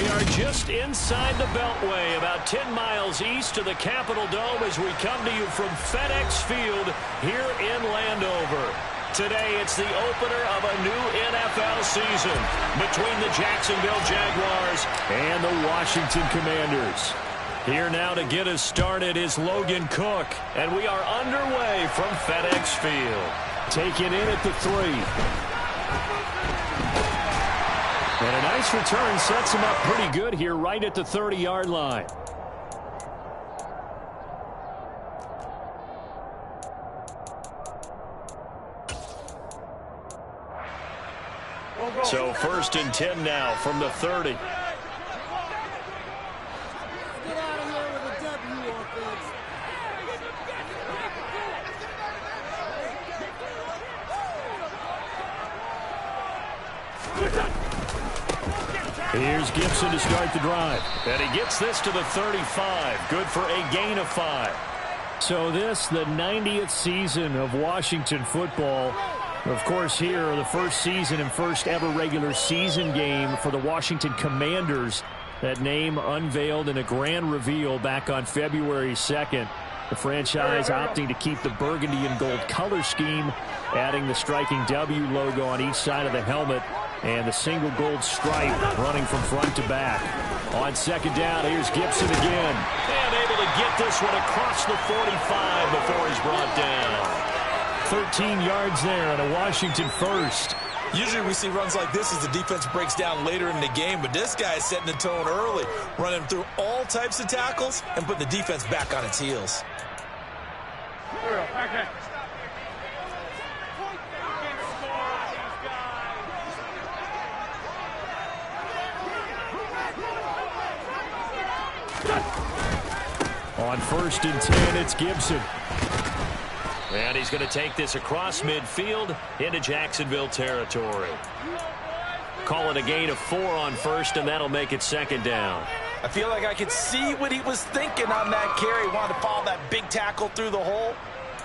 We are just inside the Beltway, about 10 miles east of the Capitol Dome as we come to you from FedEx Field here in Landover. Today, it's the opener of a new NFL season between the Jacksonville Jaguars and the Washington Commanders. Here now to get us started is Logan Cook, and we are underway from FedEx Field. Taken in at the 3. And a nice return sets him up pretty good here right at the 30-yard line. So 1st and 10 now from the 30. Get out of here with a W, offense. Here's Gibson to start the drive. And he gets this to the 35. Good for a gain of 5. So this, the 90th season of Washington football. Of course, here, the first season and first ever regular season game for the Washington Commanders. That name unveiled in a grand reveal back on February 2nd. The franchise opting to keep the burgundy and gold color scheme, adding the striking W logo on each side of the helmet, and the single gold stripe running from front to back. On 2nd down, here's Gibson again. And able to get this one across the 45 before he's brought down. 13 yards there and a Washington first. Usually we see runs like this as the defense breaks down later in the game, but this guy is setting the tone early, running through all types of tackles and putting the defense back on its heels. On 1st and 10, it's Gibson. And he's going to take this across midfield into Jacksonville territory. Call it a gain of 4 on 1st, and that'll make it 2nd down. I feel like I could see what he was thinking on that carry. Wanted to follow that big tackle through the hole.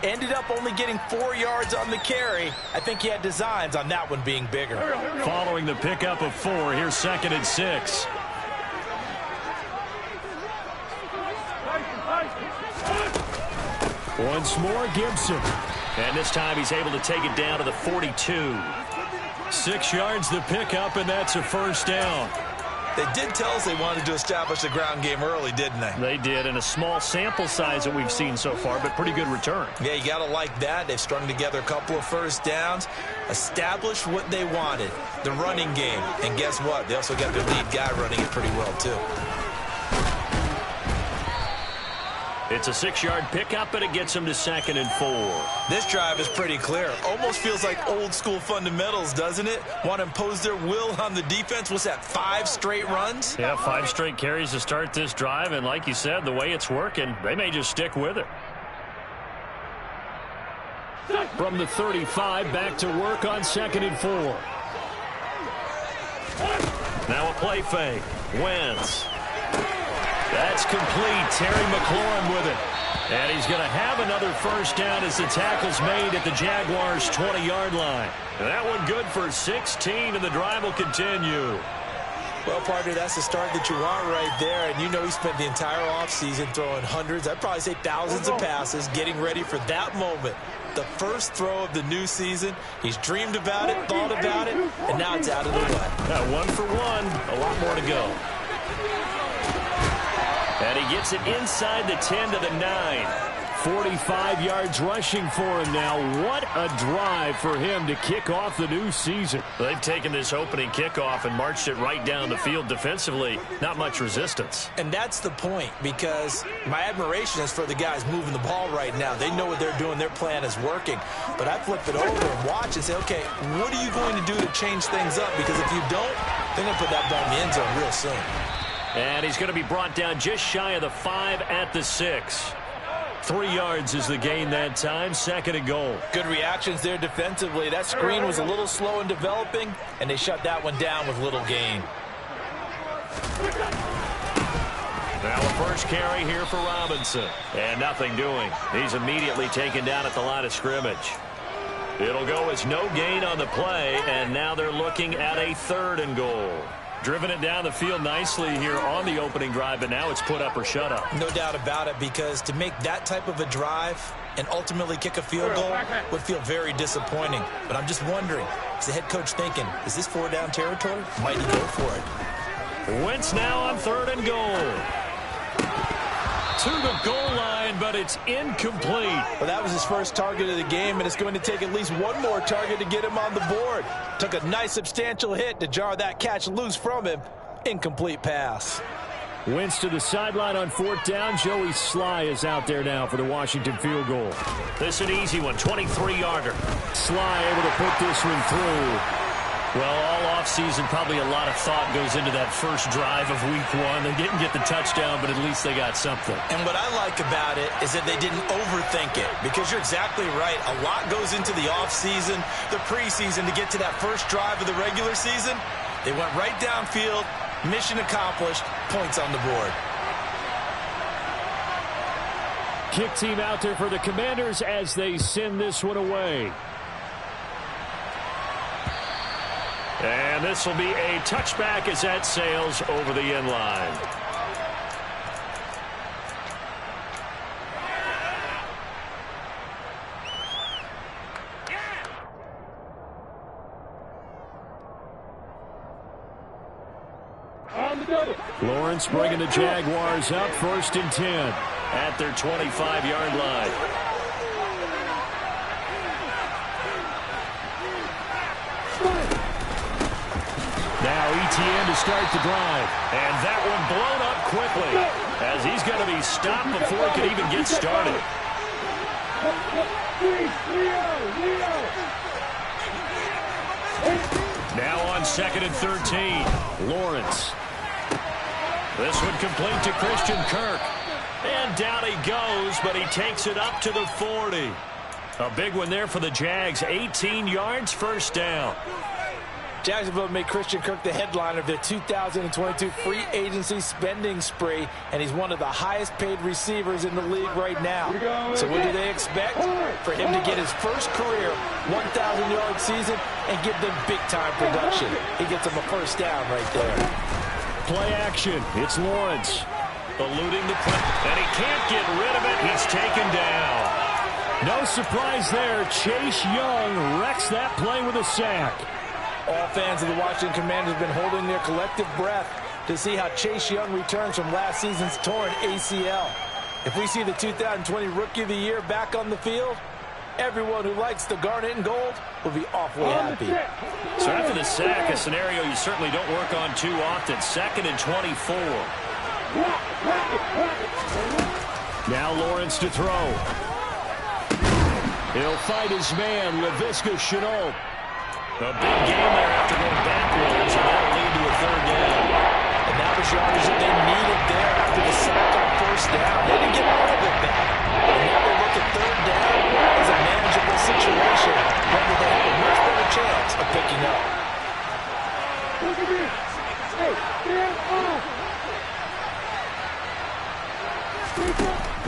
Ended up only getting 4 yards on the carry. I think he had designs on that one being bigger. Following the pickup of 4, here's 2nd and 6. Once more, Gibson. And this time he's able to take it down to the 42. 6 yards the pickup, and that's a 1st down. They did tell us they wanted to establish the ground game early, didn't they? They did, in a small sample size that we've seen so far, but pretty good return. Yeah, you got to like that. They've strung together a couple of 1st downs, established what they wanted, the running game. And guess what? They also got their lead guy running it pretty well, too. It's a 6-yard pickup, and it gets him to 2nd and 4. This drive is pretty clear. Almost feels like old-school fundamentals, doesn't it? Want to impose their will on the defense. What's that, 5 straight runs? Yeah, 5 straight carries to start this drive, and like you said, the way it's working, they may just stick with it. From the 35, back to work on 2nd and 4. Now a play fake. Wentz. That's complete. Terry McLaurin with it. And he's going to have another 1st down as the tackle's made at the Jaguars' 20-yard line. And that one good for 16, and the drive will continue. Well, partner, that's the start that you want right there. And you know he spent the entire offseason throwing hundreds, I'd probably say thousands of passes, getting ready for that moment. The first throw of the new season. He's dreamed about it, thought about it, and now it's out of the way. 1 for 1. A lot more to go. And he gets it inside the 10 to the 9. 45 yards rushing for him now. What a drive for him to kick off the new season. They've taken this opening kickoff and marched it right down the field defensively. Not much resistance. And that's the point, because my admiration is for the guys moving the ball right now. They know what they're doing. Their plan is working. But I flip it over and watch and say, okay, what are you going to do to change things up? Because if you don't, they're going to put that ball in the end zone real soon. And he's going to be brought down just shy of the 5 at the 6. 3 yards is the gain that time. 2nd and goal. Good reactions there defensively. That screen was a little slow in developing, and they shut that one down with little gain. Now a first carry here for Robinson. And nothing doing. He's immediately taken down at the line of scrimmage. It'll go as no gain on the play, and now they're looking at a 3rd and goal. Driven it down the field nicely here on the opening drive, but now it's put up or shut up. No doubt about it, because to make that type of a drive and ultimately kick a field goal would feel very disappointing. But I'm just wondering, is the head coach thinking, is this 4-down territory? Might he go for it? Wentz now on 3rd and goal. To the goal line, but it's incomplete. Well, that was his first target of the game, and it's going to take at least one more target to get him on the board. Took a nice substantial hit to jar that catch loose from him. Incomplete pass. Wentz to the sideline on 4th down. Joey Sly is out there now for the Washington field goal. This is an easy one, 23-yarder. Sly able to put this one through. Well, all offseason, probably a lot of thought goes into that first drive of week 1. They didn't get the touchdown, but at least they got something. And what I like about it is that they didn't overthink it, because you're exactly right. A lot goes into the offseason, the preseason, to get to that first drive of the regular season. They went right downfield, mission accomplished, points on the board. Kick team out there for the Commanders as they send this one away. And this will be a touchback as that sails over the end line. Lawrence bringing the Jaguars up, 1st and 10 at their 25-yard line. Now ETN to start the drive. And that one blown up quickly, as he's going to be stopped before he can even get started. Now on 2nd and 13. Lawrence. This one complete to Christian Kirk. And down he goes, but he takes it up to the 40. A big one there for the Jags. 18 yards, 1st down. Jacksonville made Christian Kirk the headliner of their 2022 free agency spending spree, and he's one of the highest paid receivers in the league right now. So what do they expect? For him to get his first career 1,000-yard season and give them big-time production. He gets them a 1st down right there. Play action. It's Lawrence. Eluding the play, and he can't get rid of it. He's taken down. No surprise there. Chase Young wrecks that play with a sack. All fans of the Washington Commanders have been holding their collective breath to see how Chase Young returns from last season's torn ACL. If we see the 2020 Rookie of the Year back on the field, everyone who likes the garnet and gold will be awfully happy. So after the sack, a scenario you certainly don't work on too often. 2nd and 24. Now Lawrence to throw. He'll fight his man, Laviska Shenault. A big game there after going backwards, and that'll lead to a 3rd down. And that was yardage that they needed there after the sack on 1st down. They didn't get all of it back. And now they look at 3rd down as a manageable situation, one that they have a much better chance of picking up.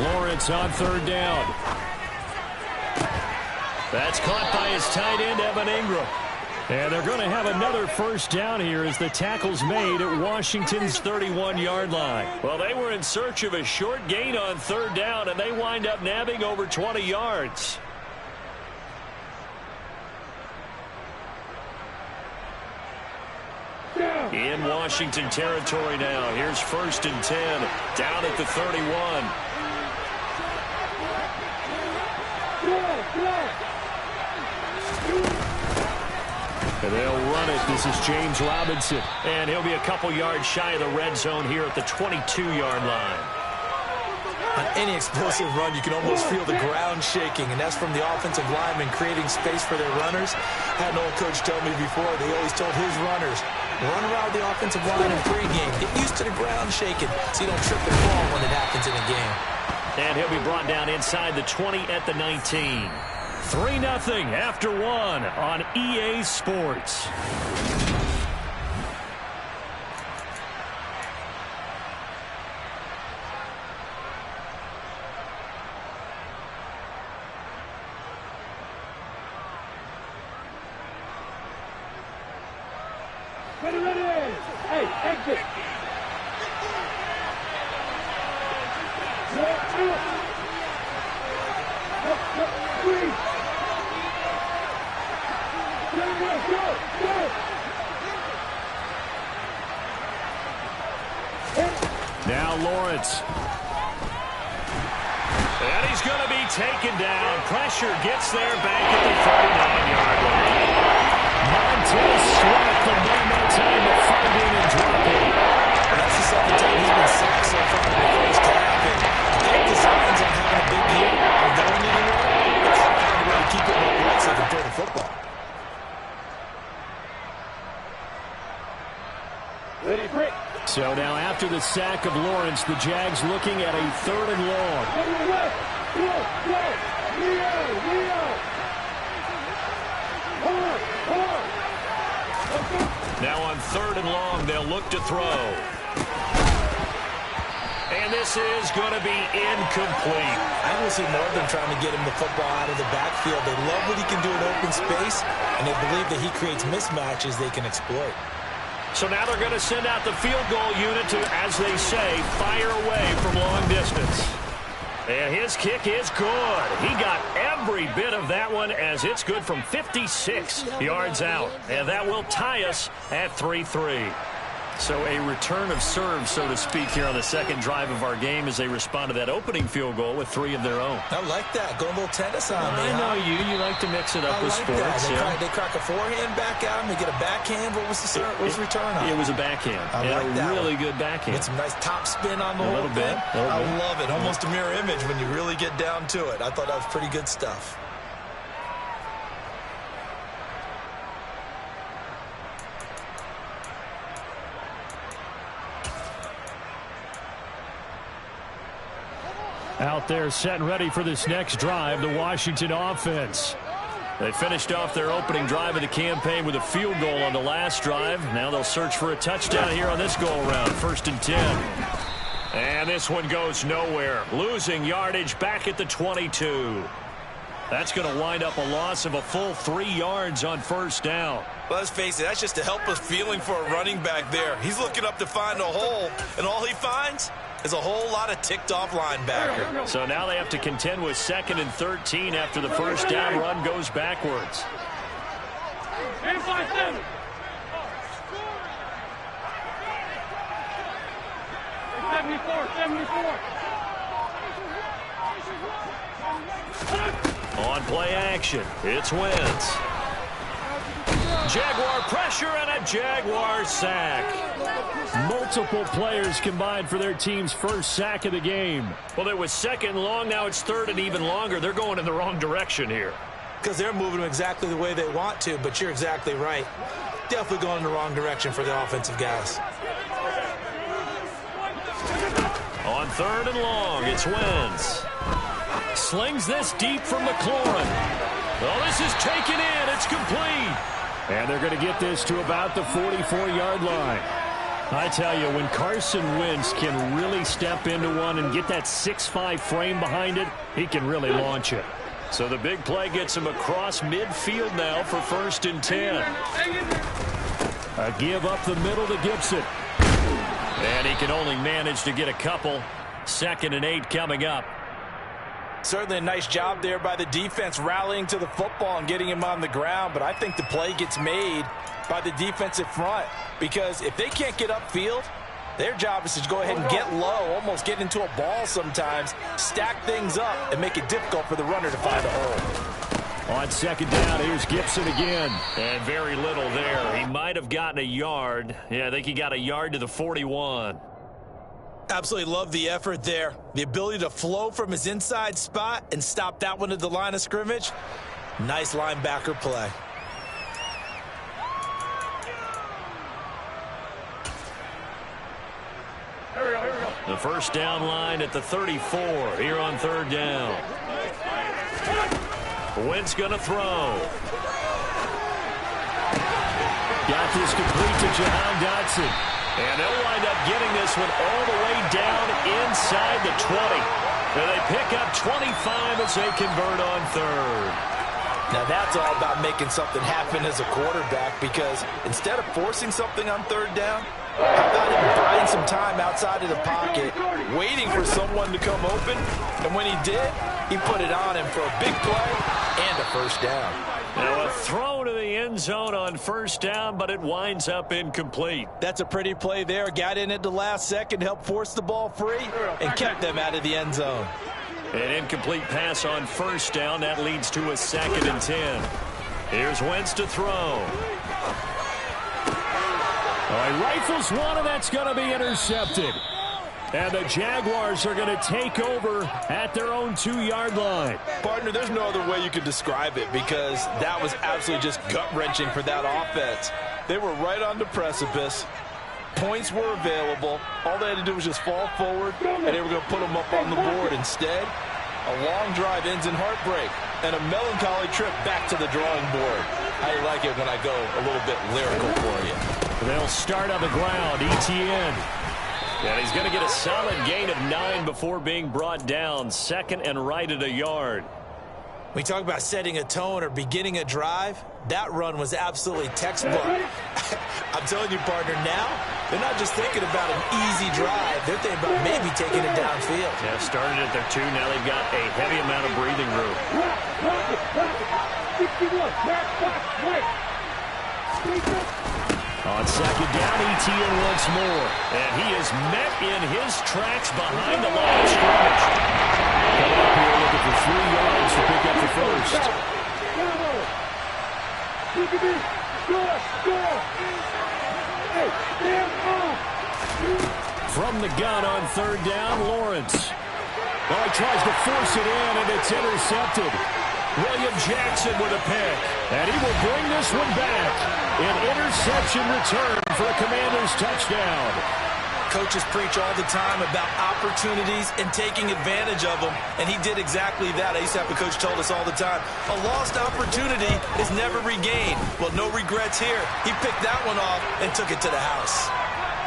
Lawrence on 3rd down. That's caught by his tight end, Evan Ingram. And they're going to have another 1st down here as the tackle's made at Washington's 31-yard line. Well, they were in search of a short gain on 3rd down, and they wind up nabbing over 20 yards. In Washington territory now. Here's 1st and 10, down at the 31. And they'll run it. This is James Robinson. And he'll be a couple yards shy of the red zone here at the 22-yard line. On any explosive run, you can almost feel the ground shaking, and that's from the offensive linemen creating space for their runners. I had an old coach tell me before, they always told his runners, run around the offensive line in pregame. Get used to the ground shaking so you don't trip and fall when it happens in a game. And he'll be brought down inside the 20 at the 19. 3-0 after 1 on EA Sports. Ready. Hey, exit. Now Lawrence. And he's going to be taken down. Pressure gets there back at the 39-yard line. Montez Sweat, the man that time to find in and drop it. That's the second time he's been sacked so far in the first half. And take the signs on having a big year or going anywhere. It's not find a way to keep it in the so they can throw the football. Ready, break. So now after the sack of Lawrence, the Jags looking at a 3rd and long. Now on 3rd and long, they'll look to throw. And this is going to be incomplete. I will see more of them trying to get him the football out of the backfield. They love what he can do in open space, and they believe that he creates mismatches they can exploit. So now they're going to send out the field goal unit to, as they say, fire away from long distance. And his kick is good. He got every bit of that one as it's good from 56 yards out. And that will tie us at 3-3. So a return of serve, so to speak, here on the second drive of our game as they respond to that opening field goal with 3 of their own. I like that. Go a little tennis on me. I know you. You like to mix it up with sports. They crack a forehand back out and they get a backhand. What was the serve? What was the return on? It was a backhand. I like that. Really good backhand. With some nice top spin on the whole thing. I love it. Almost a mirror image when you really get down to it. I thought that was pretty good stuff. Out there set and ready for this next drive, the Washington offense. They finished off their opening drive of the campaign with a field goal on the last drive. Now they'll search for a touchdown here on this go-around. 1st and 10. And this one goes nowhere. Losing yardage back at the 22. That's going to wind up a loss of a full 3 yards on 1st down. Well, let's face it, that's just a helpless feeling for a running back there. He's looking up to find a hole, and all he finds is a whole lot of ticked-off linebacker. So now they have to contend with 2nd and 13 after the 1st down run goes backwards. 74. On play action, it's Wentz. Jaguar pressure and a Jaguar sack. Multiple players combined for their team's first sack of the game. Well, it was 2nd and long, now it's 3rd and even longer. They're going in the wrong direction here. Because they're moving them exactly the way they want to, but you're exactly right. Definitely going in the wrong direction for the offensive guys. On 3rd and long, it's Wentz. Slings this deep from McLaurin. Oh, this is taken in. It's complete. And they're going to get this to about the 44-yard line. I tell you, when Carson Wentz can really step into one and get that 6'5" frame behind it, he can really launch it. So the big play gets him across midfield now for 1st and 10. A give up the middle to Gibson. And he can only manage to get a couple. 2nd and 8 coming up. Certainly a nice job there by the defense rallying to the football and getting him on the ground, but I think the play gets made by the defensive front because if they can't get upfield, their job is to go ahead and get low, almost get into a ball sometimes, stack things up, and make it difficult for the runner to find a hole. On 2nd down, here's Gibson again. And very little there. He might have gotten a yard. Yeah, I think he got a yard to the 41. Absolutely love the effort there. The ability to flow from his inside spot and stop that one at the line of scrimmage. Nice linebacker play. The 1st down line at the 34 here on 3rd down. Wentz going to throw. Got this complete to Jahan Dotson. And they'll wind up getting this one all the way down inside the 20. And they pick up 25 as they convert on 3rd. Now that's all about making something happen as a quarterback, because instead of forcing something on third down, how about him buying some time outside of the pocket, waiting for someone to come open, and when he did, he put it on him for a big play and a first down. Now a throw to the end zone on first down, but it winds up incomplete. That's a pretty play there. Got in at the last second, helped force the ball free, and kept them out of the end zone. An incomplete pass on first down. That leads to a 2nd and 10. Here's Wentz to throw. All right, rifles one, and that's going to be intercepted. And the Jaguars are going to take over at their own 2-yard line. Partner, there's no other way you could describe it, because that was absolutely just gut-wrenching for that offense. They were right on the precipice. Points were available. All they had to do was just fall forward, and they were going to put them up on the board. Instead, a long drive ends in heartbreak and a melancholy trip back to the drawing board. I like it when I go a little bit lyrical for you. They'll start on the ground. ETN. And he's going to get a solid gain of 9 before being brought down. 2nd and right at a yard. We talk about setting a tone or beginning a drive. That run was absolutely textbook. I'm telling you, partner, now they're not just thinking about an easy drive. They're thinking about maybe taking it downfield. Yeah, started at their 2. Now they've got a heavy amount of breathing room. On 2nd down, ETN once more. And he is met in his tracks behind the line of scrimmage. Coming up here looking for 3 yards to pick up the first. From the gun on 3rd down, Lawrence. Well, he tries to force it in, and it's intercepted. William Jackson with a pick. And he will bring this one back. An interception return for a Commanders touchdown. Coaches preach all the time about opportunities and taking advantage of them, and he did exactly that. I used to have a coach told us all the time, a lost opportunity is never regained. Well, no regrets here. He picked that one off and took it to the house.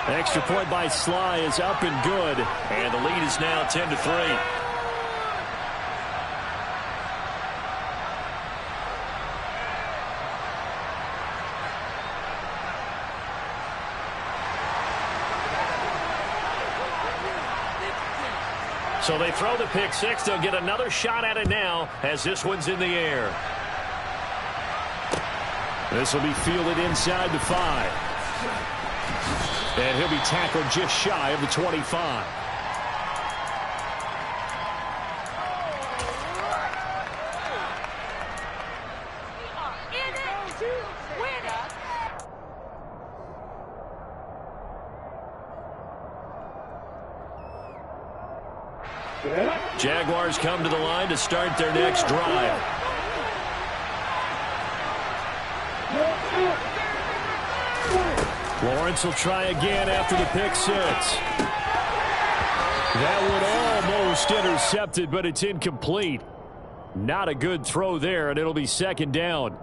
Extra point by Sly is up and good, and the lead is now 10-3. So they throw the pick 6. They'll get another shot at it now as this one's in the air. This will be fielded inside the 5. And he'll be tackled just shy of the 25. Jaguars come to the line to start their next drive. Lawrence will try again after the pick 6. That one almost intercepted, but it's incomplete. Not a good throw there, and it'll be 2nd down.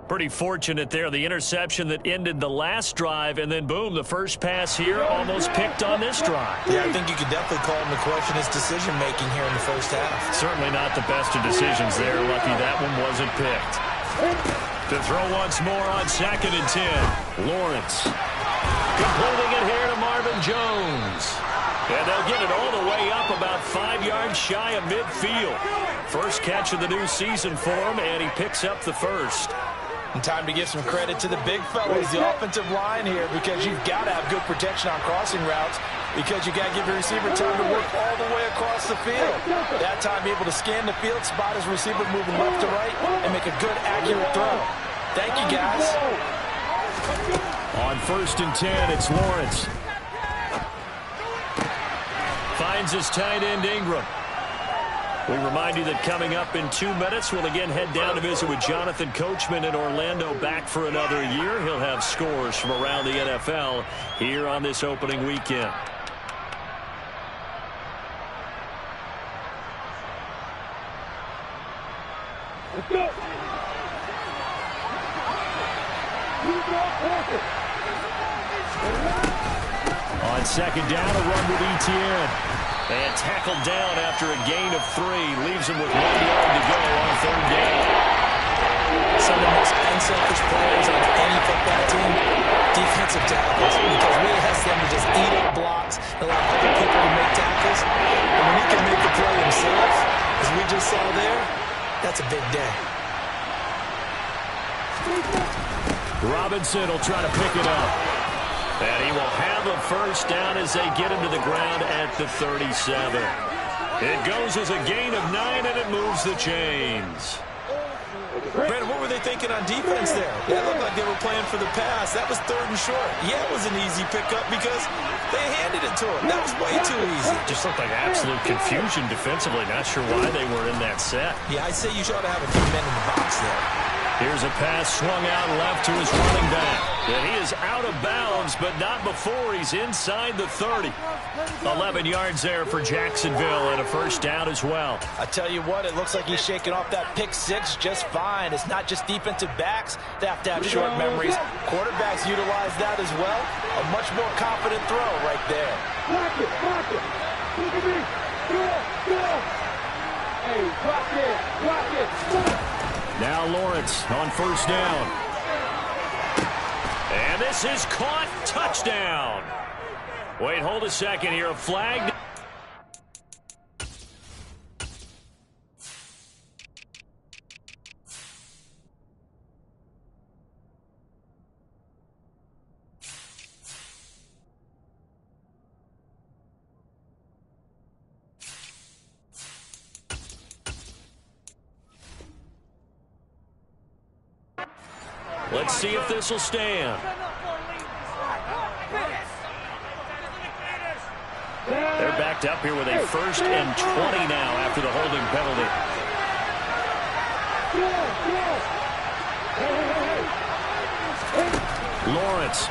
Pretty fortunate there, the interception that ended the last drive, and then boom, the first pass here almost picked on this drive. Yeah, I think you could definitely call him to question his decision-making here in the first half. Certainly not the best of decisions there. Lucky that one wasn't picked. To throw once more on 2nd and 10. Lawrence. Completing it here to Marvin Jones. And they'll get it all the way up about 5 yards shy of midfield. First catch of the new season for him, and he picks up the first. And time to give some credit to the big fellas, the offensive line here, because you've got to have good protection on crossing routes, because you got to give your receiver time to work all the way across the field. That time able to scan the field, spot his receiver moving left to right, and make a good, accurate throw. Thank you, guys. On 1st and 10, it's Lawrence. Finds his tight end, Ingram. We remind you that coming up in 2 minutes, we'll again head down to visit with Jonathan Coachman in Orlando, back for another year. He'll have scores from around the NFL here on this opening weekend. Let's go. On 2nd down, a run with ETN. And tackled down after a gain of 3. Leaves him with 1 yard to go on 3rd down. Some of the most unselfish players on any football team, defensive tackles, because it really has them to just eat up blocks, allow other people to make tackles. And when he can make the play himself, as we just saw there, that's a big day. Robinson will try to pick it up. And he will have a first down as they get him to the ground at the 37. It goes as a gain of 9, and it moves the chains. Brandon, what were they thinking on defense there? It looked like they were playing for the pass. That was 3rd and short. Yeah, it was an easy pickup because they handed it to him. That was way too easy. Just looked like absolute confusion defensively. Not sure why they were in that set. Yeah, I'd say you should have a few men in the box there. Here's a pass swung out left to his running back. And he is out of bounds, but not before he's inside the 30. 11 yards there for Jacksonville and a first down as well. I tell you what, it looks like he's shaking off that pick 6 just fine. It's not just defensive backs that have to have short memories. Quarterbacks utilize that as well. A much more confident throw right there. Block it. Look at me. Go. Hey, block it. Now Lawrence on first down. And this is caught. Touchdown. Wait, hold a second here. A flag. Let's see if this will stand. They're backed up here with a 1st and 20 now after the holding penalty. Lawrence.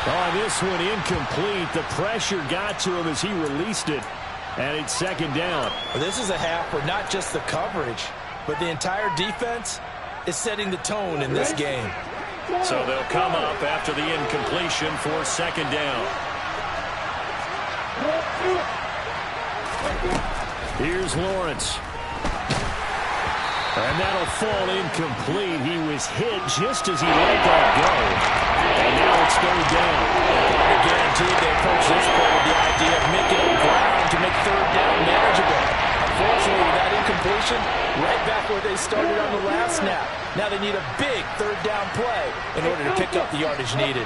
Oh, this one incomplete. The pressure got to him as he released it. And it's 2nd down. Well, this is a half where not just the coverage, but the entire defense is setting the tone in this game. So they'll come up after the incompletion for 2nd down. Here's Lawrence. And that'll fall incomplete. He was hit just as he let that go. And now it's 3rd down. I guaranteed they approach this play with the idea of making up ground to make 3rd down manageable. Unfortunately, with that incompletion, right back where they started on the last snap. Now they need a big 3rd down play in order to pick up the yardage needed.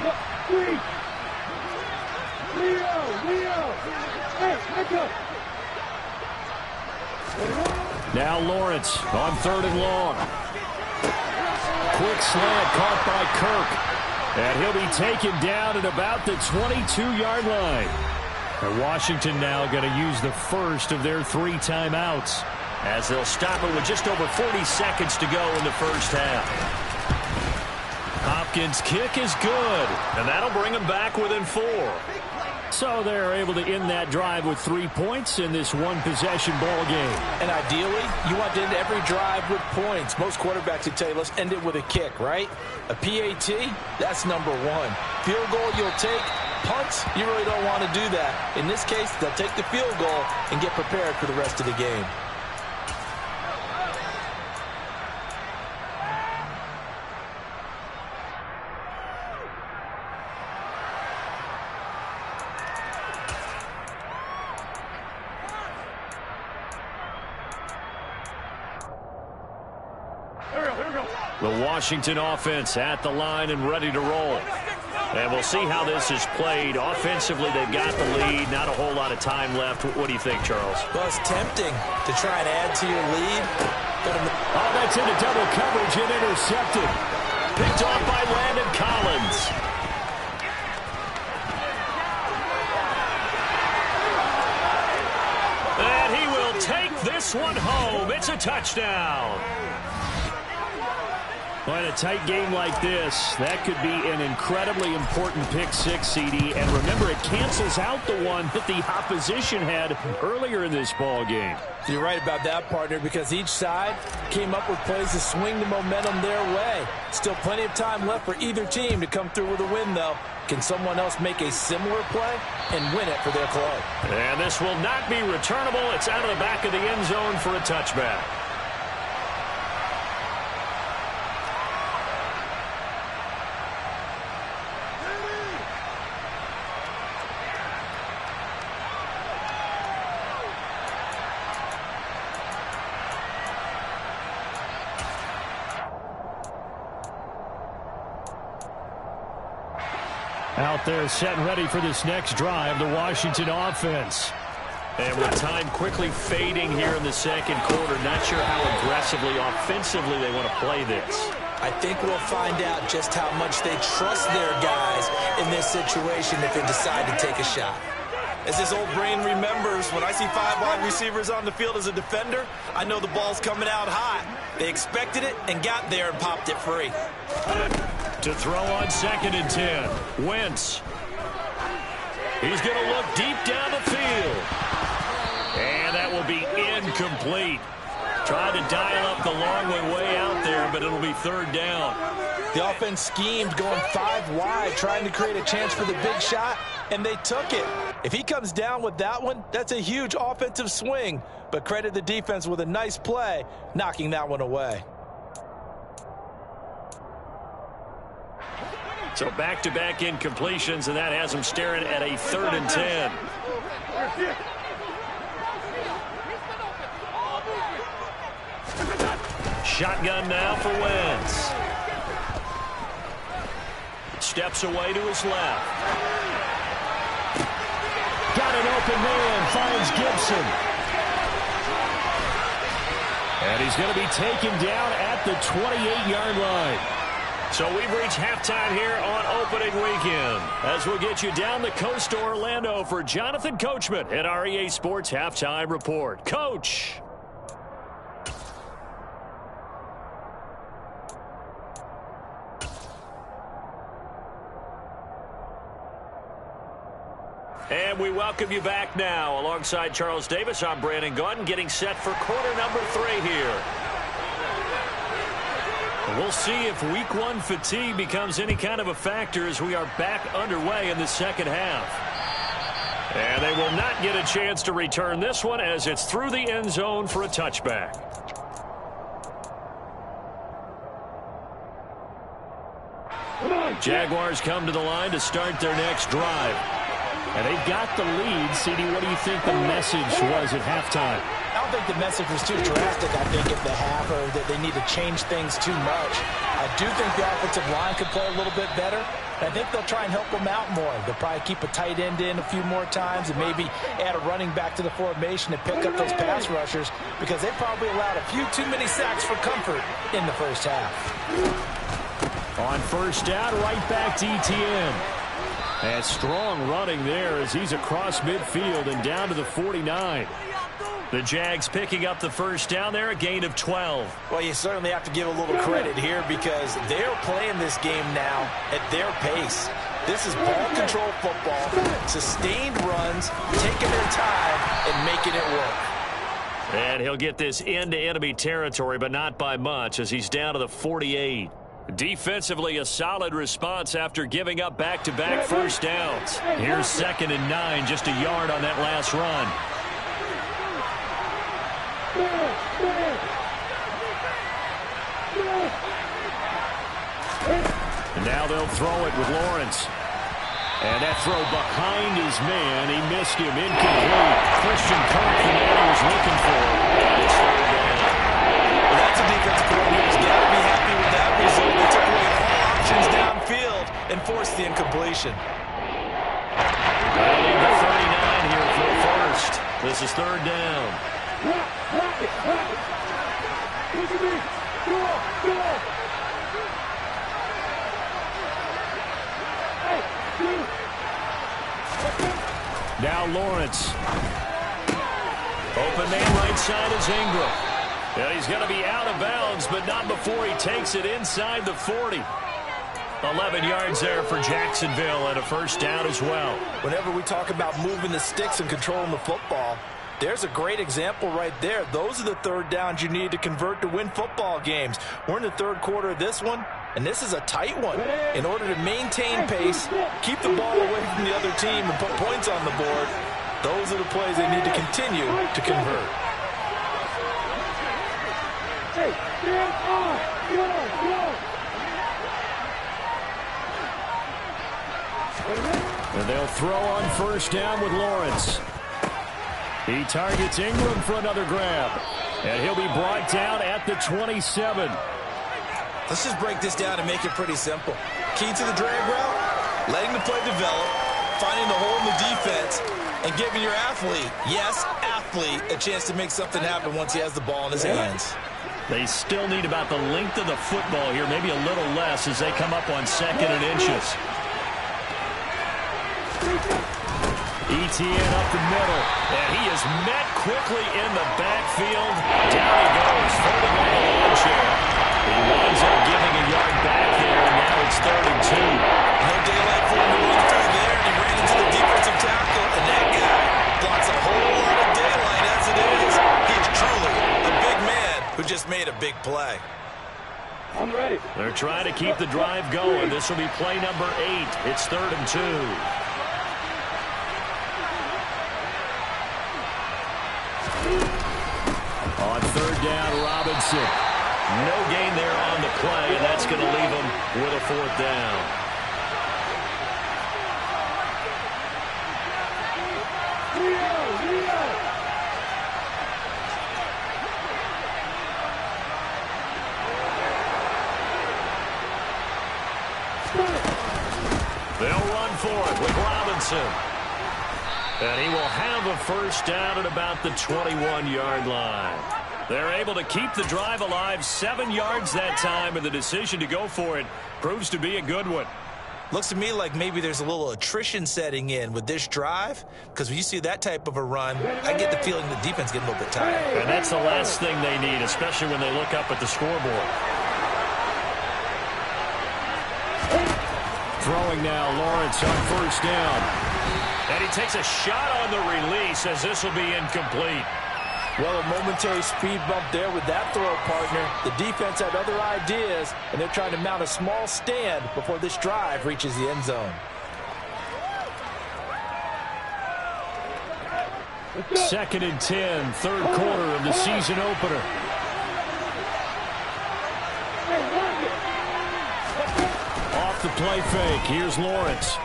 Now Lawrence on 3rd and long. Quick slant caught by Kirk. And he'll be taken down at about the 22-yard line. And Washington now going to use the first of their 3 timeouts, as they'll stop it with just over 40 seconds to go in the first half. Hopkins' kick is good, and that'll bring them back within 4. So they're able to end that drive with 3 points in this one-possession ball game. And ideally, you want to end every drive with points. Most quarterbacks would tell you, let's end it with a kick, right? A PAT, that's number 1. Field goal you'll take. Punts, you really don't want to do that. In this case, they'll take the field goal and get prepared for the rest of the game. The Washington offense at the line and ready to roll. And we'll see how this is played. Offensively, they've got the lead. Not a whole lot of time left. What do you think, Charles? Well, it's tempting to try and add to your lead. Oh, that's into double coverage and intercepted. Picked off by Landon Collins. And he will take this one home. It's a touchdown. Well, in a tight game like this, that could be an incredibly important pick 6, CD. And remember, it cancels out the one that the opposition had earlier in this ball game. You're right about that, partner, because each side came up with plays to swing the momentum their way. Still plenty of time left for either team to come through with a win, though. Can someone else make a similar play and win it for their club? And this will not be returnable. It's out of the back of the end zone for a touchback. Out there set and ready for this next drive, the Washington offense. And with time quickly fading here in the second quarter, not sure how aggressively, offensively they want to play this. I think we'll find out just how much they trust their guys in this situation if they decide to take a shot. As his old brain remembers, when I see 5 wide receivers on the field as a defender, I know the ball's coming out hot. They expected it and got there and popped it free. To throw on 2nd and 10, Wentz. He's going to look deep down the field. And that will be incomplete. Tried to dial up the long way out there, but it'll be 3rd down. The offense schemed going 5 wide, trying to create a chance for the big shot, and they took it. If he comes down with that one, that's a huge offensive swing. But credit the defense with a nice play, knocking that one away. So back-to-back incompletions, and that has them staring at a 3rd and 10. Shotgun now for Wentz. Steps away to his left. Got an open man, finds Gibson. And he's going to be taken down at the 28-yard line. So we've reached halftime here on opening weekend, as we'll get you down the coast to Orlando for Jonathan Coachman at our EA Sports Halftime Report. Coach. And we welcome you back now. Alongside Charles Davis, I'm Brandon Gaudin, getting set for quarter number 3 here. We'll see if week 1 fatigue becomes any kind of a factor as we are back underway in the second half. And they will not get a chance to return this one as it's through the end zone for a touchback. Jaguars come to the line to start their next drive. And they've got the lead. CD, what do you think the message was at halftime? I don't think the message was too drastic, I think, at the half, or that they need to change things too much. I do think the offensive line could play a little bit better. I think they'll try and help them out more. They'll probably keep a tight end in a few more times and maybe add a running back to the formation to pick up those pass rushers, because they probably allowed a few too many sacks for comfort in the first half. On 1st down, right back to Etienne. And strong running there as he's across midfield and down to the 49. The Jags picking up the 1st down there, a gain of 12. Well, you certainly have to give a little credit here because they're playing this game now at their pace. This is ball control football, sustained runs, taking their time and making it work. And he'll get this into enemy territory, but not by much as he's down to the 48. Defensively, a solid response after giving up back-to-back 1st downs. Here's 2nd and 9, just a yard on that last run. And now they'll throw it with Lawrence. And that throw behind his man, he missed him, incomplete. Christian Kirk, the man he was looking for. And it's 3rd down. Well, that's a defensive coordinator's got to be happy with that result. They took away all options downfield and forced the incompletion. They'll leave the 39 here for the 1st. This is 3rd down. Now Lawrence. Open man right side is Ingram. And he's going to be out of bounds, but not before he takes it inside the 40. 11 yards there for Jacksonville and a 1st down as well. Whenever we talk about moving the sticks and controlling the football, there's a great example right there. Those are the 3rd downs you need to convert to win football games. We're in the 3rd quarter of this one, and this is a tight one. In order to maintain pace, keep the ball away from the other team, and put points on the board, those are the plays they need to continue to convert. And they'll throw on 1st down with Lawrence. He targets Ingram for another grab. And he'll be brought down at the 27. Let's just break this down and make it pretty simple. Key to the drag route, letting the play develop, finding the hole in the defense, and giving your athlete, yes, athlete, a chance to make something happen once he has the ball in his hands. They still need about the length of the football here, maybe a little less as they come up on 2nd and inches. Etienne up the middle, and he is met quickly in the backfield. Down he goes, folding on the lawn chair. He winds up giving a yard back there, and now it's 3rd and 2. No daylight for him to run through there, and he ran into the defensive tackle, and that guy blocks a whole lot of daylight as it is. He is truly a big man who just made a big play. I'm ready. They're trying to keep the drive going. This will be play number 8. It's 3rd and 2. On 3rd down, Robinson. No gain there on the play, and that's going to leave him with a 4th down. They'll run for it with Robinson. And he will have a 1st down at about the 21-yard line. They're able to keep the drive alive, 7 yards that time, and the decision to go for it proves to be a good one. Looks to me like maybe there's a little attrition setting in with this drive, because when you see that type of a run, I get the feeling the defense getting a little bit tired. And that's the last thing they need, especially when they look up at the scoreboard. Throwing now, Lawrence on 1st down. And he takes a shot on the release as this will be incomplete. Well, a momentary speed bump there with that throw, partner. The defense had other ideas, and they're trying to mount a small stand before this drive reaches the end zone. 2nd and 10, 3rd quarter of the season opener. Off the play fake, here's Lawrence.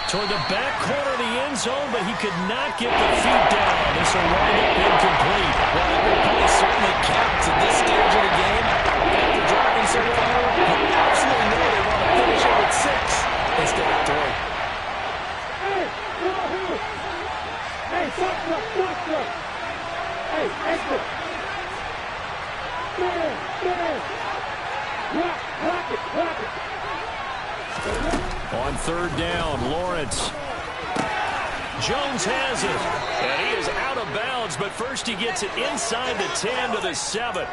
Toward the back corner of the end zone, but he could not get the feet down. This will wind up incomplete. Well, every play certainly counts at this stage of the game. After driving so far, you absolutely know they want to finish it with 6 instead of 3. Hey, stop. Hey, extra. Rock it. On 3rd down, Lawrence. Jones has it. And he is out of bounds, but first he gets it inside the 10 to the 7.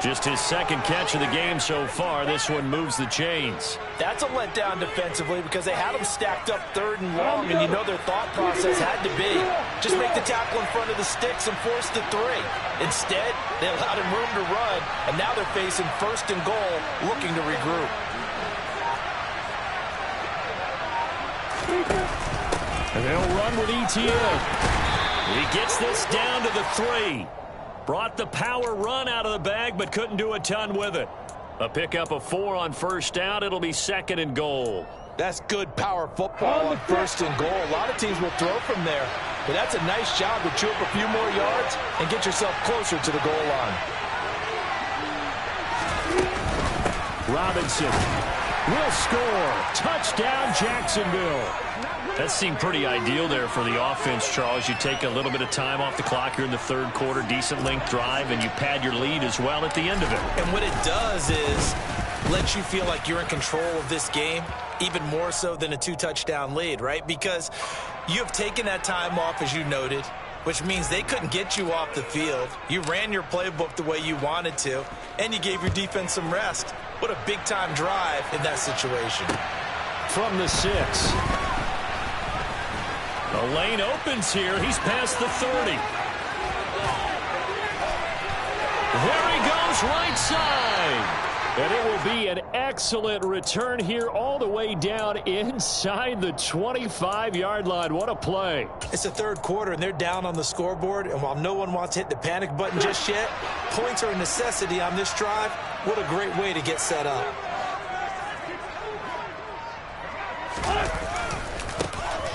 Just his 2nd catch of the game so far. This one moves the chains. That's a letdown defensively because they had him stacked up 3rd and long, and you know their thought process had to be just make the tackle in front of the sticks and force the 3. Instead, they allowed him room to run, and now they're facing 1st and goal, looking to regroup. And they'll run with Etienne. He gets this down to the 3. Brought the power run out of the bag, but couldn't do a ton with it. A pickup of 4 on 1st down. It'll be 2nd and goal. That's good power football on 1st and goal. A lot of teams will throw from there, but that's a nice job to chew up a few more yards and get yourself closer to the goal line. Robinson will score. Touchdown, Jacksonville. That seemed pretty ideal there for the offense, Charles. You take a little bit of time off the clock here in the 3rd quarter, decent length drive, and you pad your lead as well at the end of it. And what it does is let you feel like you're in control of this game, even more so than a 2-touchdown lead, right? Because you have taken that time off, as you noted, which means they couldn't get you off the field. You ran your playbook the way you wanted to, and you gave your defense some rest. What a big-time drive in that situation. From the 6. The lane opens here. He's past the 30. There he goes, right side. And it will be an excellent return here all the way down inside the 25-yard line. What a play. It's the 3rd quarter, and they're down on the scoreboard. And while no one wants to hit the panic button just yet, points are a necessity on this drive. What a great way to get set up.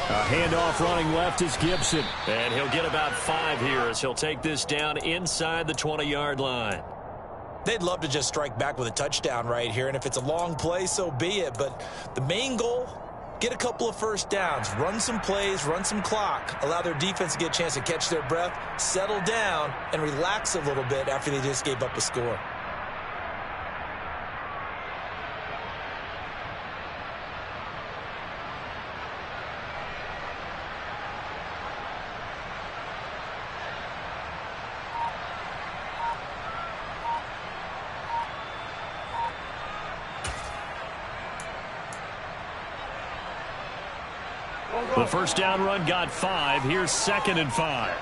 A handoff running left is Gibson. And he'll get about 5 here as he'll take this down inside the 20-yard line. They'd love to just strike back with a touchdown right here, and if it's a long play, so be it. But the main goal, get a couple of first downs, run some plays, run some clock, allow their defense to get a chance to catch their breath, settle down, and relax a little bit after they just gave up a score. The first down run got 5. Here's 2nd and 5.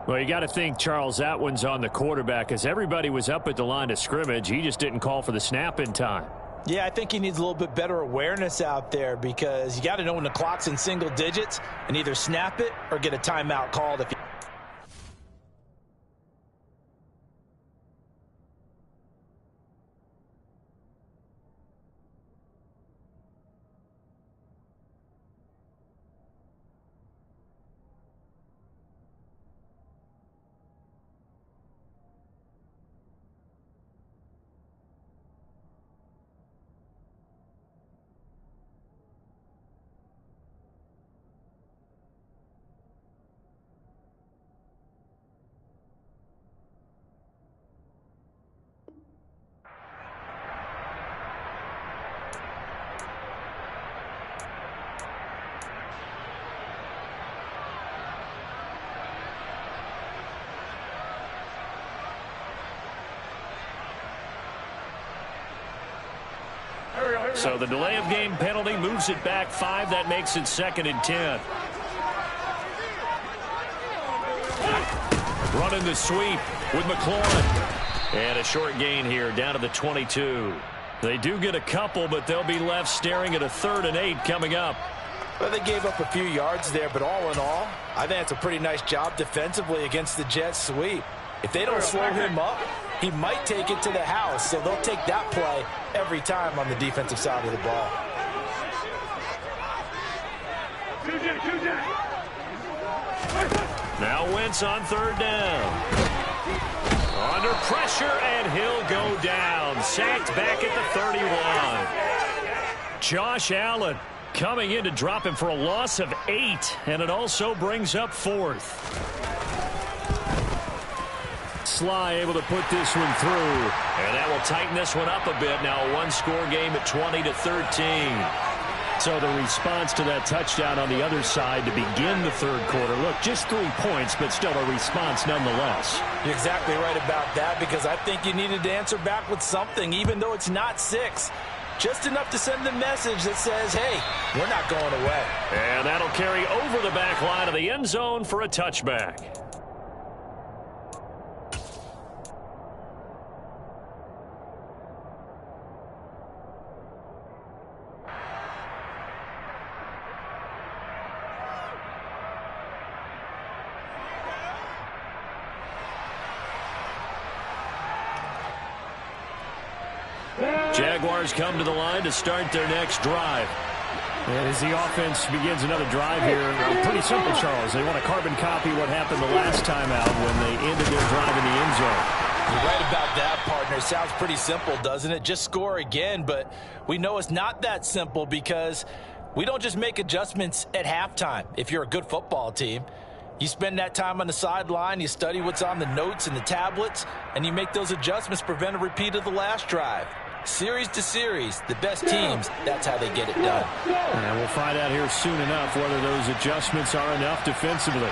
Well, you got to think, Charles, that one's on the quarterback, as everybody was up at the line of scrimmage. He just didn't call for the snap in time. Yeah, I think he needs a little bit better awareness out there, because you got to know when the clock's in single digits and either snap it or get a timeout called if you... So the delay of game penalty moves it back 5. That makes it 2nd and 10. Running the sweep with McLaurin. And a short gain here down to the 22. They do get a couple, but they'll be left staring at a 3rd and 8 coming up. Well, they gave up a few yards there, but all in all, I think it's a pretty nice job defensively against the Jets sweep. If they don't slow him up, he might take it to the house, so they'll take that play every time on the defensive side of the ball. Now Wentz on 3rd down. Under pressure, and he'll go down. Sacked back at the 31. Josh Allen coming in to drop him for a loss of 8, and it also brings up 4th. Sly able to put this one through. And that will tighten this one up a bit. Now a one-score game at 20-13. So the response to that touchdown on the other side to begin the 3rd quarter. Look, just 3 points, but still a response nonetheless. You're exactly right about that, because I think you needed to answer back with something, even though it's not 6. Just enough to send a message that says, hey, we're not going away. And that'll carry over the back line of the end zone for a touchback. Jaguars come to the line to start their next drive. And as the offense begins another drive here, pretty simple, Charles. They want to carbon copy what happened the last time out when they ended their drive in the end zone. You're right about that, partner. Sounds pretty simple, doesn't it? Just score again, but we know it's not that simple, because we don't just make adjustments at halftime. If you're a good football team, you spend that time on the sideline, you study what's on the notes and the tablets, and you make those adjustments, prevent a repeat of the last drive. Series to series, the best teams, that's how they get it done. And we'll find out here soon enough whether those adjustments are enough defensively.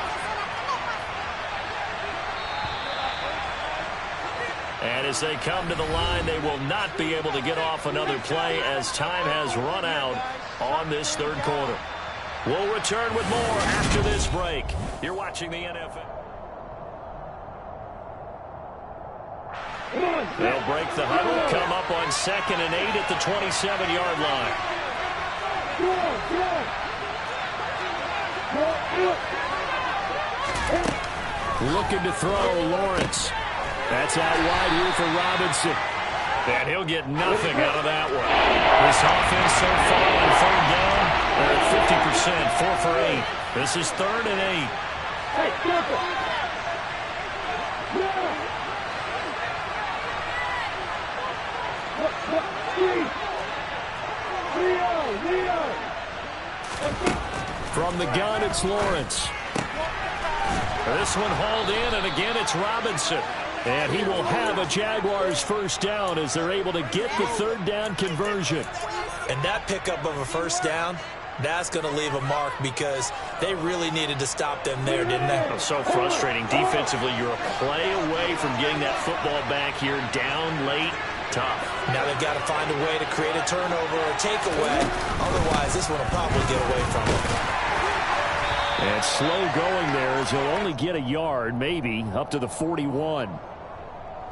And as they come to the line, they will not be able to get off another play as time has run out on this 3rd quarter. We'll return with more after this break. You're watching the NFL. They'll break the huddle, come up on 2nd and 8 at the 27-yard line. Looking to throw, Lawrence. That's out wide here for Robinson. And he'll get nothing out of that one. This offense so far on 3rd down, they're at 50%, 4 for 8. This is 3rd and 8. Hey, From the gun, it's Lawrence. This one hauled in, and again it's Robinson. And he will have a Jaguars first down as they're able to get the third down conversion. And that pickup of a first down, that's going to leave a mark because they really needed to stop them there, didn't they? It's so frustrating. Defensively, you're a play away from getting that football back here, down late. Tough. Now they've got to find a way to create a turnover or a takeaway. Otherwise, this one will probably get away from them. And slow going there as he'll only get a yard, maybe, up to the 41.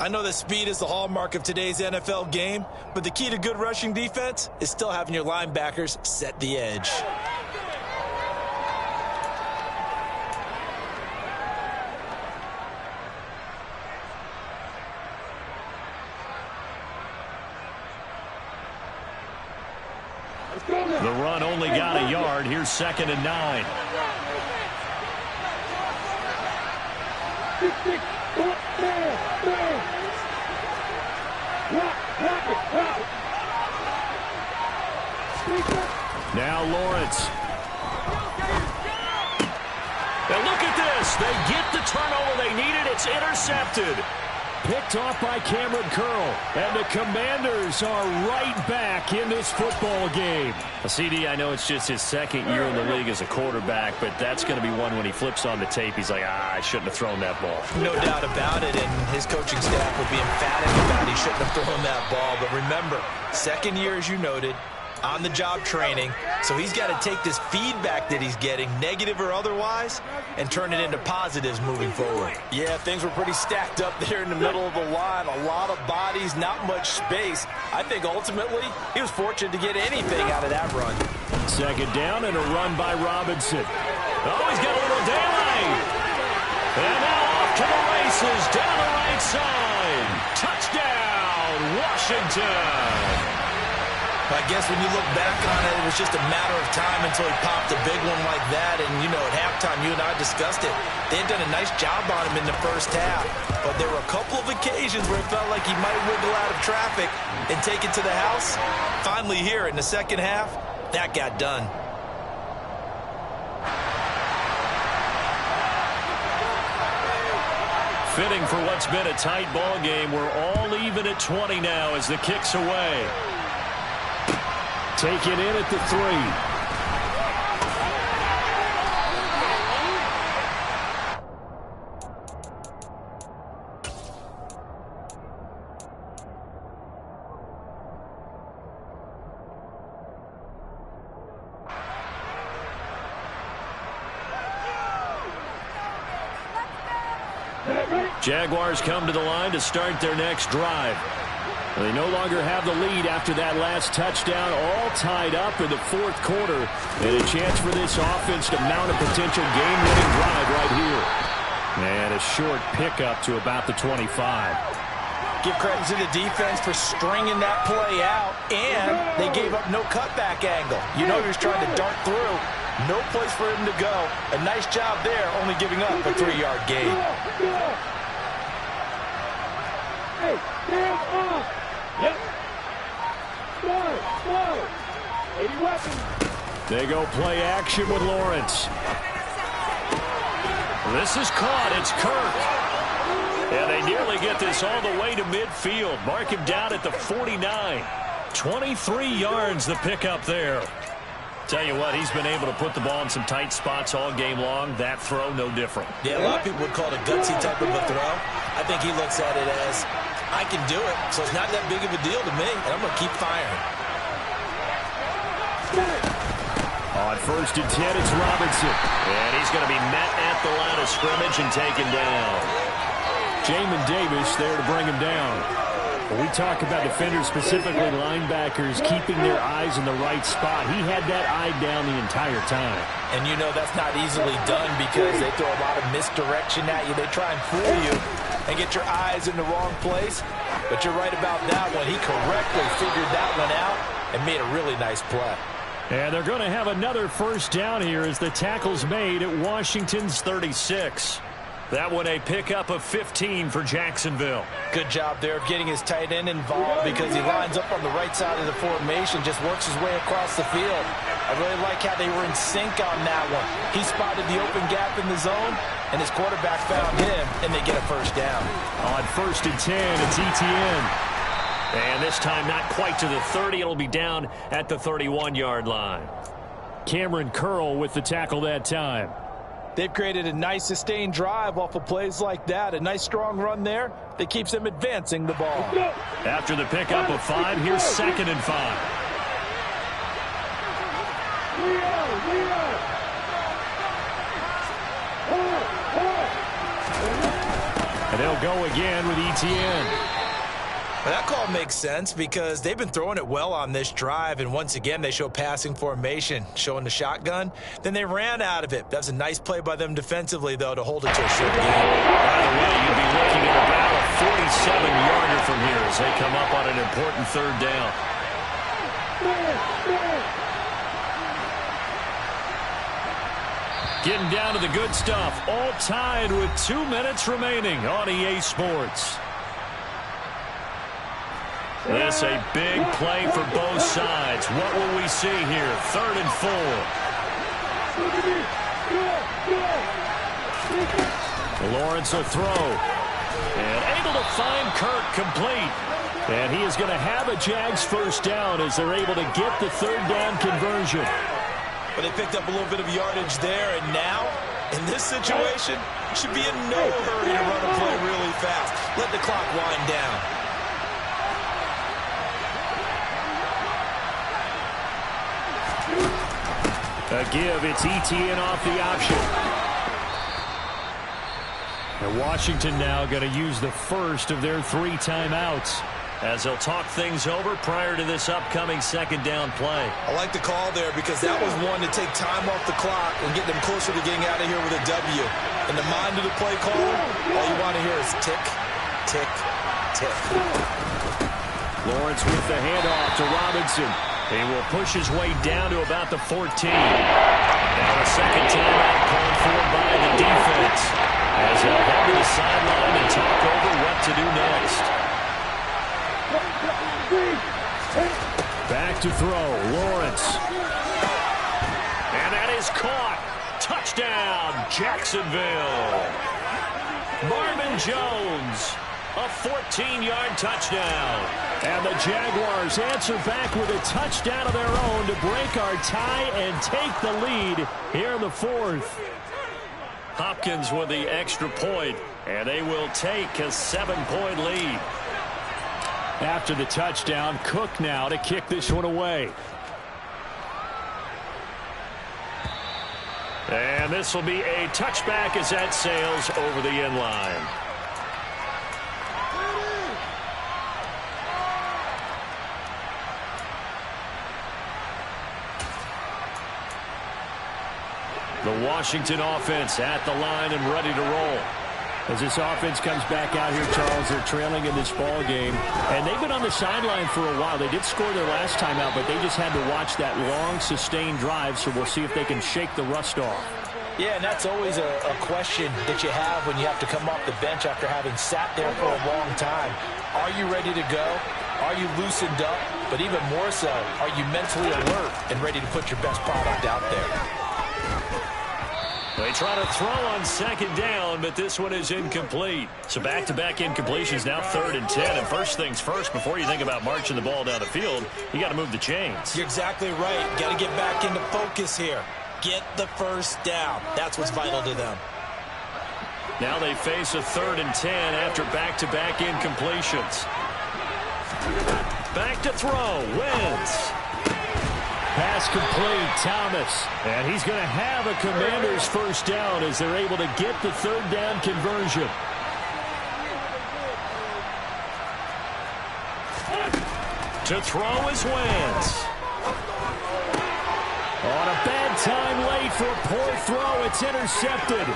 I know that speed is the hallmark of today's NFL game, but the key to good rushing defense is still having your linebackers set the edge. The run only got a yard. Here's 2nd and 9. Now Lawrence. And look at this. They get the turnover they needed. It's intercepted. Picked off by Cameron Curl. And the Commanders are right back in this football game. CD, I know it's just his second year in the league as a quarterback, but that's going to be one when he flips on the tape. He's like, I shouldn't have thrown that ball. No doubt about it, and his coaching staff will be emphatic about he shouldn't have thrown that ball. But remember, second year, as you noted, on-the-job training, so he's got to take this feedback that he's getting, negative or otherwise, and turn it into positives moving forward. Yeah, things were pretty stacked up there in the middle of the line. A lot of bodies, not much space. I think ultimately he was fortunate to get anything out of that run. 2nd down and a run by Robinson. Oh, he's got a little daylight. And now off to the races down the right side. Touchdown, Washington. I guess when you look back on it, it was just a matter of time until he popped a big one like that. And, you know, at halftime, you and I discussed it. They had done a nice job on him in the first half. But there were a couple of occasions where it felt like he might wiggle out of traffic and take it to the house. Finally here in the second half, that got done. Fitting for what's been a tight ball game. We're all even at 20 now as the kick's away. Taken in at the 3. Jaguars come to the line to start their next drive. They no longer have the lead after that last touchdown, all tied up in the 4th quarter. And a chance for this offense to mount a potential game-winning drive right here. And a short pickup to about the 25. Give credit to the defense for stringing that play out, and they gave up no cutback angle. You know he was trying to dart through. No place for him to go. A nice job there, only giving up a 3-yard gain. Hey, hands off! Yep. Slow. 80 weapons. They go play action with Lawrence. This is caught. It's Kirk. And they nearly get this all the way to midfield. Mark him down at the 49. 23 yards the pickup there. Tell you what, he's been able to put the ball in some tight spots all game long. That throw, no different. Yeah, a lot of people would call it a gutsy type of a throw. I think he looks at it as, I can do it, so it's not that big of a deal to me, and I'm going to keep firing. On 1st and 10, it's Robinson. And he's going to be met at the line of scrimmage and taken down. Jamin Davis there to bring him down. When we talk about defenders, specifically linebackers, keeping their eyes in the right spot, he had that eye down the entire time. And you know that's not easily done because they throw a lot of misdirection at you. They try and fool you and get your eyes in the wrong place. But you're right about that one. He correctly figured that one out and made a really nice play. And they're going to have another first down here as the tackle's made at Washington's 36. That one a pickup of 15 for Jacksonville. Good job there of getting his tight end involved because he lines up on the right side of the formation, just works his way across the field. I really like how they were in sync on that one. He spotted the open gap in the zone, and his quarterback found him, and they get a first down. On 1st and 10, it's Etienne. And this time not quite to the 30. It'll be down at the 31-yard line. Cameron Curl with the tackle that time. They've created a nice sustained drive off of plays like that. A nice strong run there that keeps them advancing the ball. After the pickup of 5, here's 2nd and 5. And they'll go again with Etienne. Well, that call makes sense because they've been throwing it well on this drive, and once again they show passing formation, showing the shotgun. Then they ran out of it. That was a nice play by them defensively, though, to hold it to a short game. By the way, you'd be looking at about a 47-yarder from here as they come up on an important 3rd down. Getting down to the good stuff. All tied with 2 minutes remaining on EA Sports. This a big play for both sides. What will we see here? 3rd and 4. Lawrence will throw. And able to find Kirk complete. And he is going to have a Jags first down as they're able to get the 3rd down conversion. But they picked up a little bit of yardage there, and now, in this situation, should be in no hurry to run a play really fast. Let the clock wind down. A give, it's Etienne off the option. And Washington now going to use the first of their 3 timeouts, as they'll talk things over prior to this upcoming 2nd down play. I like the call there because that was one to take time off the clock and get them closer to getting out of here with a W. In the mind of the play caller, all you want to hear is tick, tick, tick. Lawrence with the handoff to Robinson. He will push his way down to about the 14. Now a 2nd timeout called for by the defense, as they'll head to the sideline and talk over what to do next. Back to throw, Lawrence. And that is caught. Touchdown, Jacksonville. Marvin Jones, a 14-yard touchdown. And the Jaguars answer back with a touchdown of their own to break our tie and take the lead here in the 4th. Hopkins with the extra point, and they will take a 7-point lead. After the touchdown, Cook now to kick this one away. And this will be a touchback as that sails over the end line. The Washington offense at the line and ready to roll. As this offense comes back out here, Charles, they're trailing in this ball game. And they've been on the sideline for a while. They did score their last time out, but they just had to watch that long, sustained drive. So we'll see if they can shake the rust off. Yeah, and that's always a question that you have when you have to come off the bench after having sat there for a long time. Are you ready to go? Are you loosened up? But even more so, are you mentally alert and ready to put your best product out there? They try to throw on 2nd down, but this one is incomplete. So back-to-back incompletions, now 3rd and 10. And first things first, before you think about marching the ball down the field, you got to move the chains. You're exactly right. Got to get back into focus here. Get the first down. That's what's vital to them. Now they face a 3rd and 10 after back-to-back incompletions. Back to throw, Wentz. Pass complete, Thomas. And he's going to have a Commander's first down as they're able to get the 3rd down conversion. To throw is Wentz. On a bad time late for a poor throw, it's intercepted.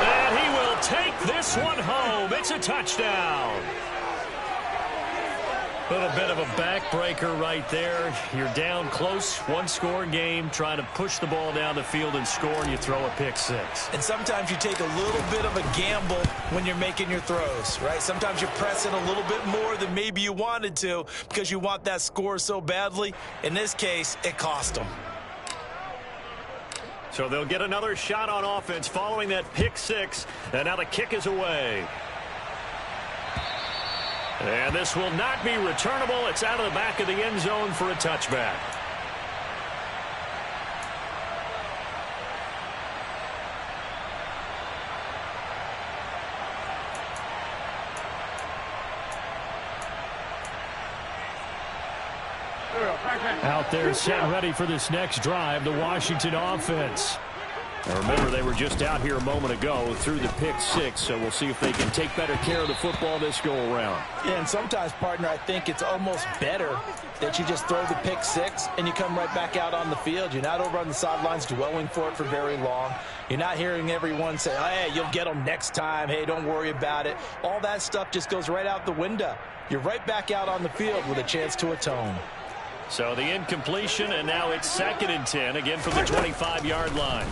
And he will take this one home. It's a touchdown. A little bit of a backbreaker right there. You're down close, one-score game, trying to push the ball down the field and score, and you throw a pick six. And sometimes you take a little bit of a gamble when you're making your throws, right? Sometimes you're pressing a little bit more than maybe you wanted to because you want that score so badly. In this case, it cost them. So they'll get another shot on offense following that pick six, and now the kick is away. And this will not be returnable. It's out of the back of the end zone for a touchback. Out there set ready for this next drive, the Washington offense. Now remember, they were just out here a moment ago through the pick six, so we'll see if they can take better care of the football this go around. Yeah, and sometimes, partner, I think it's almost better that you just throw the pick six and you come right back out on the field. You're not over on the sidelines dwelling for it for very long. You're not hearing everyone say, hey, you'll get them next time. Hey, don't worry about it. All that stuff just goes right out the window. You're right back out on the field with a chance to atone. So the incompletion, and now it's 2nd and 10, again from the 25-yard line.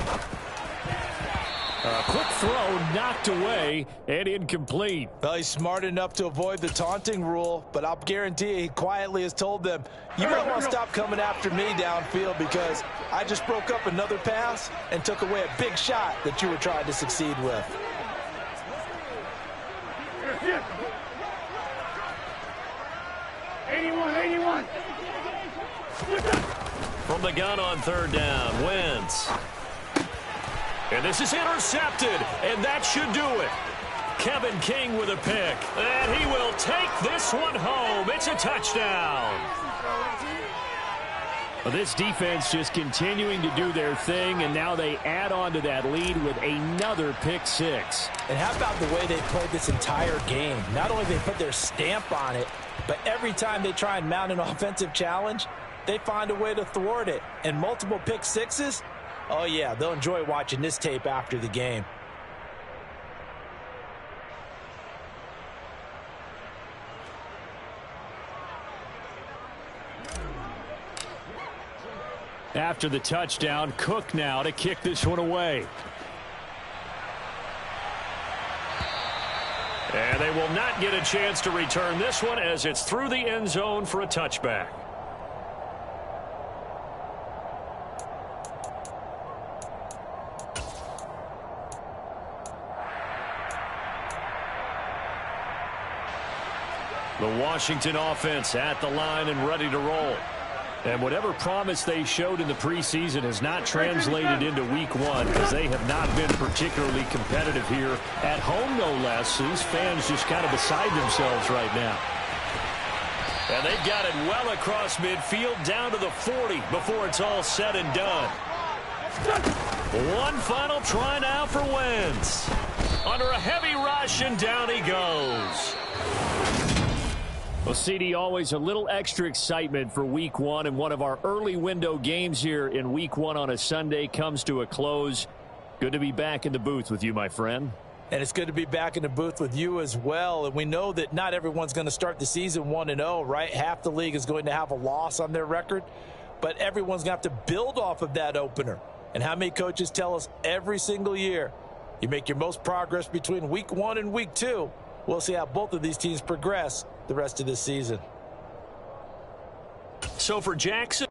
A quick throw knocked away and incomplete. Well, he's smart enough to avoid the taunting rule, but I'll guarantee you he quietly has told them, you might want to stop coming after me downfield because I just broke up another pass and took away a big shot that you were trying to succeed with. Yes. 81. From the gun on 3rd down, Wentz. And this is intercepted, and that should do it. Kevin King with a pick, and he will take this one home. It's a touchdown. Well, this defense just continuing to do their thing, and now they add on to that lead with another pick six. And how about the way they played this entire game? Not only did they put their stamp on it, but every time they try and mount an offensive challenge, they find a way to thwart it. And multiple pick sixes, oh yeah, they'll enjoy watching this tape after the game. After the touchdown, Cook now to kick this one away. And they will not get a chance to return this one as it's through the end zone for a touchback. The Washington offense at the line and ready to roll. And whatever promise they showed in the preseason has not translated into week one because they have not been particularly competitive here at home, no less. These fans just kind of beside themselves right now. And they've got it well across midfield down to the 40 before it's all said and done. One final try now for Wentz. Under a heavy rush, and down he goes. Well, CD, always a little extra excitement for week one, and one of our early window games here in week one on a Sunday comes to a close. Good to be back in the booth with you, my friend. And it's good to be back in the booth with you as well. And we know that not everyone's going to start the season 1-0, right? Half the league is going to have a loss on their record, but everyone's going to have to build off of that opener. And how many coaches tell us every single year, you make your most progress between week one and week two. We'll see how both of these teams progress the rest of this season. So for Jackson.